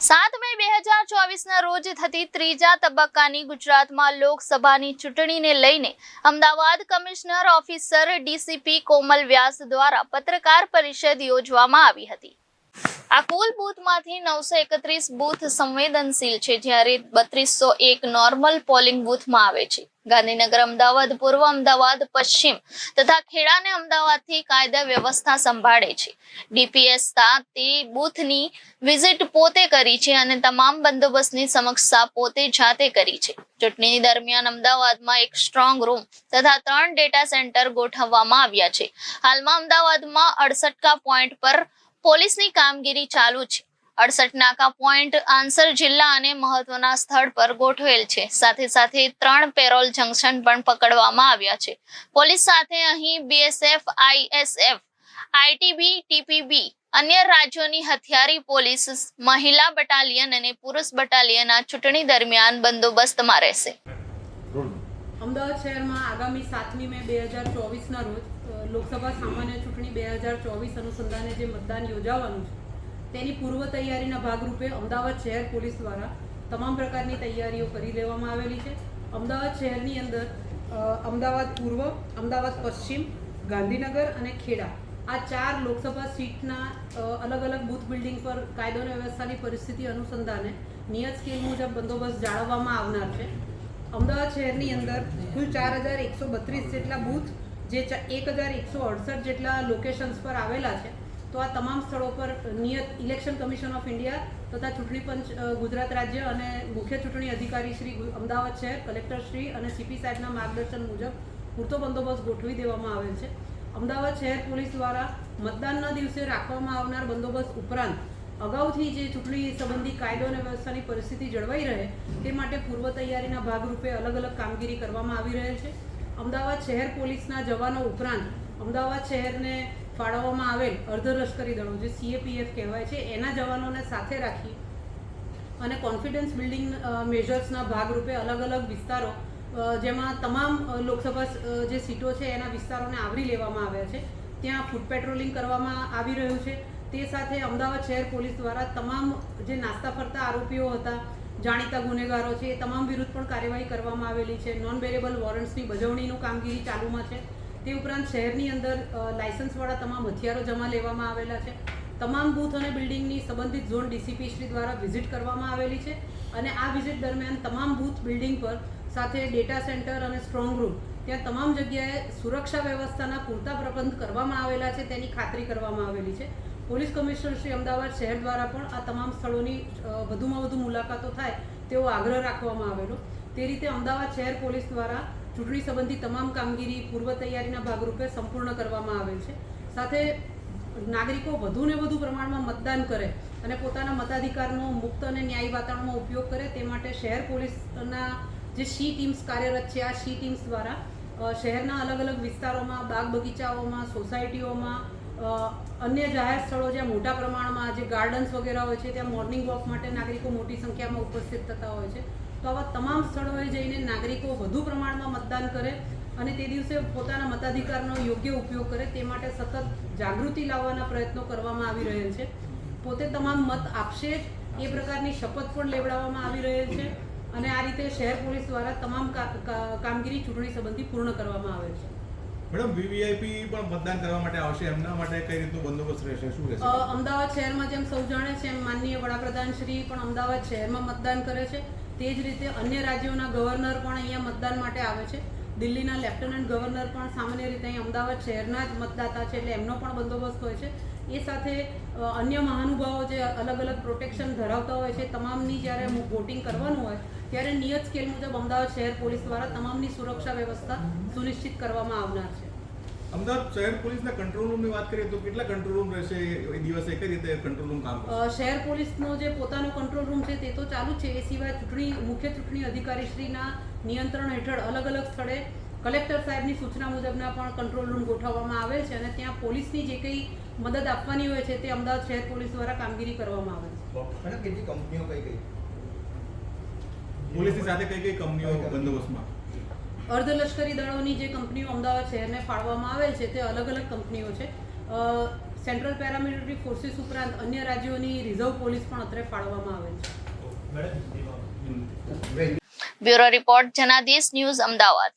7 મે 2024ના રોજ થતી ત્રીજા તબક્કાની ગુજરાતમાં લોકસભાની ચૂંટણીને લઈને અમદાવાદ કમિશનર ઓફિસર ડીસીપી કોમલ વ્યાસ દ્વારા પત્રકાર પરિષદ યોજવામાં આવી હતી। આ કુલ બૂથમાંથી 931 બૂથ સંવેદનશીલ છે, જ્યારે 3201 નોર્મલ પોલિંગ બૂથમાં આવે છે। ગાંધીનગર, અમદાવાદ પૂર્વ, અમદાવાદ પશ્ચિમ તથા ખેડા અને અમદાવાદથી કાયદા વ્યવસ્થા સંભાળે છે। ડીપીએસ તે બૂથની વિઝિટ પોતે કરી છે અને તમામ બંદોબસ્તની સમીક્ષા પોતે જાતે કરી છે। ચૂંટણી દરમિયાન અમદાવાદમાં એક સ્ટ્રોંગ રૂમ તથા 3 ડેટા સેન્ટર ગોઠવવામાં આવ્યા છે। હાલમાં અમદાવાદમાં 68 પોઈન્ટ પર પોલીસની કામગીરી ચાલુ છે। 68 નાકા પોઈન્ટ આંસર જિલ્લા અને મહત્વના સ્થળ પર ગોઠવેલ છે। સાથે સાથે 3 પેરોલ જંકશન પણ પકડવામાં આવ્યા છે। પોલીસ સાથે અહીં બીએસએફ, આઈએસએફ, આઈટીબી, ટીપીબી, અન્ય રાજ્યોની હથિયારી પોલીસ, મહિલા બટાલિયન અને પુરુષ બટાલિયન આ ચૂંટણી દરમિયાન બંદોબસ્તમાં રહેશે। અમદાવાદ શહેરમાં આગામી 7મી મે 2024ના રોજ લોકસભા સામાન્ય ચૂંટણી 2024 અનુસંધાને જે મતદાન યોજાવાનું છે તેની પૂર્વ તૈયારીના ભાગરૂપે અમદાવાદ શહેર પોલીસ દ્વારા તમામ પ્રકારની તૈયારીઓ કરી લેવામાં આવેલી છે। અમદાવાદ શહેરની અંદર અમદાવાદ પૂર્વ, અમદાવાદ પશ્ચિમ, ગાંધીનગર અને ખેડા આ 4 લોકસભા સીટના અલગ અલગ બૂથ બિલ્ડિંગ પર કાયદો અને વ્યવસ્થાની પરિસ્થિતિ અનુસંધાને નિયત સ્કેલ મુજબ બંદોબસ્ત જાળવવામાં આવનાર છે। અમદાવાદ શહેરની અંદર કુલ 4132 જેટલા બૂથ જે 1168 જેટલા લોકેશન્સ પર આવેલા છે। તો આ તમામ સ્થળો પર નિયત ઇલેક્શન કમિશન ઓફ ઇન્ડિયા તથા ચૂંટણી પંચ ગુજરાત રાજ્ય અને મુખ્ય ચૂંટણી અધિકારી શ્રી અમદાવાદ શહેર, કલેક્ટર શ્રી અને સીપી સાહેબના માર્ગદર્શન મુજબ પૂરતો બંદોબસ્ત ગોઠવી દેવામાં આવેલ છે। અમદાવાદ શહેર પોલીસ દ્વારા મતદાનના દિવસે રાખવામાં આવનાર બંદોબસ્ત ઉપરાંત અગાઉથી જે ચૂંટણી સંબંધી કાયદો અને વ્યવસ્થાની પરિસ્થિતિ જળવાઈ રહે તે માટે પૂર્વ તૈયારીના ભાગરૂપે અલગ અલગ કામગીરી કરવામાં આવી રહેલ છે। અમદાવાદ શહેર પોલીસના જવાનો ઉપરાંત અમદાવાદ શહેરને ફાળવવામાં આવેલ અર્ધલશ્કરી દળો જે સીએપીએફ કહેવાય છે એના જવાનોને સાથે રાખી અને કોન્ફિડન્સ બિલ્ડિંગ મેજર્સના ભાગરૂપે અલગ અલગ વિસ્તારો જેમાં તમામ લોકસભા જે સીટો છે એના વિસ્તારોને આવરી લેવામાં આવ્યા છે, ત્યાં ફૂટ પેટ્રોલિંગ કરવામાં આવી રહ્યું છે। તે સાથે અમદાવાદ શહેર પોલીસ દ્વારા તમામ જે નાસ્તા ફરતા આરોપીઓ હતા, જાણીતા ગુનેગારો છે એ તમામ વિરુદ્ધ પણ કાર્યવાહી કરવામાં આવેલી છે। નોન બેરેબલ વોરંટ્સની બજવણીનું કામગીરી ચાલુમાં છે। તે ઉપરાંત શહેરની અંદર લાયસન્સવાળા તમામ હથિયારો જમા લેવામાં આવેલા છે। તમામ બૂથ અને બિલ્ડિંગની સંબંધિત ઝોન ડીસીપી શ્રી દ્વારા વિઝિટ કરવામાં આવેલી છે અને આ વિઝિટ દરમિયાન તમામ બૂથ બિલ્ડિંગ પર સાથે ડેટા સેન્ટર અને સ્ટ્રોંગ રૂમ ત્યાં તમામ જગ્યાએ સુરક્ષા વ્યવસ્થાના પૂરતા પ્રબંધ કરવામાં આવેલા છે તેની ખાતરી કરવામાં આવેલી છે। પોલીસ કમિશનર શ્રી અમદાવાદ શહેર દ્વારા પણ આ તમામ સ્થળોની વધુમાં વધુ મુલાકાતો થાય તેવો આગ્રહ રાખવામાં આવેલો। તે રીતે અમદાવાદ શહેર પોલીસ દ્વારા ચૂંટણી સંબંધી તમામ કામગીરી પૂર્વ તૈયારીના ભાગરૂપે સંપૂર્ણ કરવામાં આવેલ છે। સાથે નાગરિકો વધુને વધુ પ્રમાણમાં મતદાન કરે અને પોતાના મતાધિકારનો મુક્ત અને ન્યાયી વાતાવરણમાં ઉપયોગ કરે તે માટે શહેર પોલીસના જે સી ટીમ્સ કાર્યરત છે આ સી ટીમ્સ દ્વારા શહેરના અલગ અલગ વિસ્તારોમાં, બાગ બગીચાઓમાં, સોસાયટીઓમાં, અન્ય જાહેર સ્થળો જ્યાં મોટા પ્રમાણમાં જે ગાર્ડન્સ વગેરે હોય છે ત્યાં મોર્નિંગ વોક માટે નાગરિકો મોટી સંખ્યામાં ઉપસ્થિત થતા હોય છે। તો આવા તમામ સ્થળોએ જઈને નાગરિકો વધુ પ્રમાણમાં મતદાન કરે અને તે દિવસે પોતાના મતાધિકારનો યોગ્ય ઉપયોગ કરે તે માટે સતત જાગૃતિ લાવવાના પ્રયત્નો કરવામાં આવી રહેલ છે। પોતે તમામ મત આપશે એ પ્રકારની શપથ પણ લેવડાવવામાં આવી રહેલ છે અને આ રીતે શહેર પોલીસ દ્વારા તમામ કામગીરી ચૂંટણી સંબંધી પૂર્ણ કરવામાં આવેલ છે। મેડમ, વીવીઆઈપી પણ મતદાન કરવા માટે આવશે, એમના માટે કઈ રીતનું બંદોબસ્ત રહેશે, શું રહેશે? અમદાવાદ શહેરમાં જેમ સૌ જાણે છે એમ માનનીય વડાપ્રધાન શ્રી પણ અમદાવાદ શહેરમાં મતદાન કરે છે। તે જ રીતે અન્ય રાજ્યોના ગવર્નર પણ અહીંયા મતદાન માટે આવે છે। દિલ્હીના લેફ્ટનન્ટ ગવર્નર પણ સામાન્ય રીતે અહીં અમદાવાદ શહેરના જ મતદાતા છે એટલે એમનો પણ બંદોબસ્ત હોય છે। એ સાથે અન્ય મહાનુભાવો જે અલગ અલગ પ્રોટેક્શન ધરાવતા હોય છે તમામની જ્યારે વોટિંગ કરવાનું હોય ત્યારે નિયત સ્કેલ મુજબ અમદાવાદ શહેર પોલીસ દ્વારા તમામની સુરક્ષા વ્યવસ્થા સુનિશ્ચિત કરવામાં આવનાર છે। અમદાવાદ શહેર પોલીસના કંટ્રોલ રૂમની વાત કરીએ તો કેટલા કંટ્રોલ રૂમ રહેશે એ દિવસે, કઈ રીતે કંટ્રોલ રૂમ કામ કરશે? શહેર પોલીસનો જે પોતાનો કંટ્રોલ રૂમ છે તે તો ચાલુ છે, એ સિવાય મુખ્ય ચૂંટણી અધિકારી શ્રીના નિયંત્રણ હેઠળ અલગ અલગ સ્થળે કલેક્ટર સાહેબની સૂચના મુજબના પણ કંટ્રોલ રૂમ ગોઠવવામાં આવેલ છે અને ત્યાં પોલીસની જે કંઈ મદદ આપવાની હોય છે તે અમદાવાદ શહેર પોલીસ દ્વારા કામગીરી કરવામાં આવે છે। કેટલી કંપનીઓ કઈ પોલીસની સાથે કઈ કંપનીઓ બંદોબસ્તમાં? અર્ધલશ્કરી દળોની જે કંપનીઓ અમદાવાદ શહેરને ફાળવવામાં આવેલ છે તે અલગ અલગ કંપનીઓ છે। સેન્ટ્રલ પેરામિલિટરી ફોર્સિસ ઉપરાંત અન્ય રાજ્યોની રિઝર્વ પોલીસ પણ અત્રે ફાળવવામાં આવેલ છે. Bureau report Janadesh news Ahmedabad.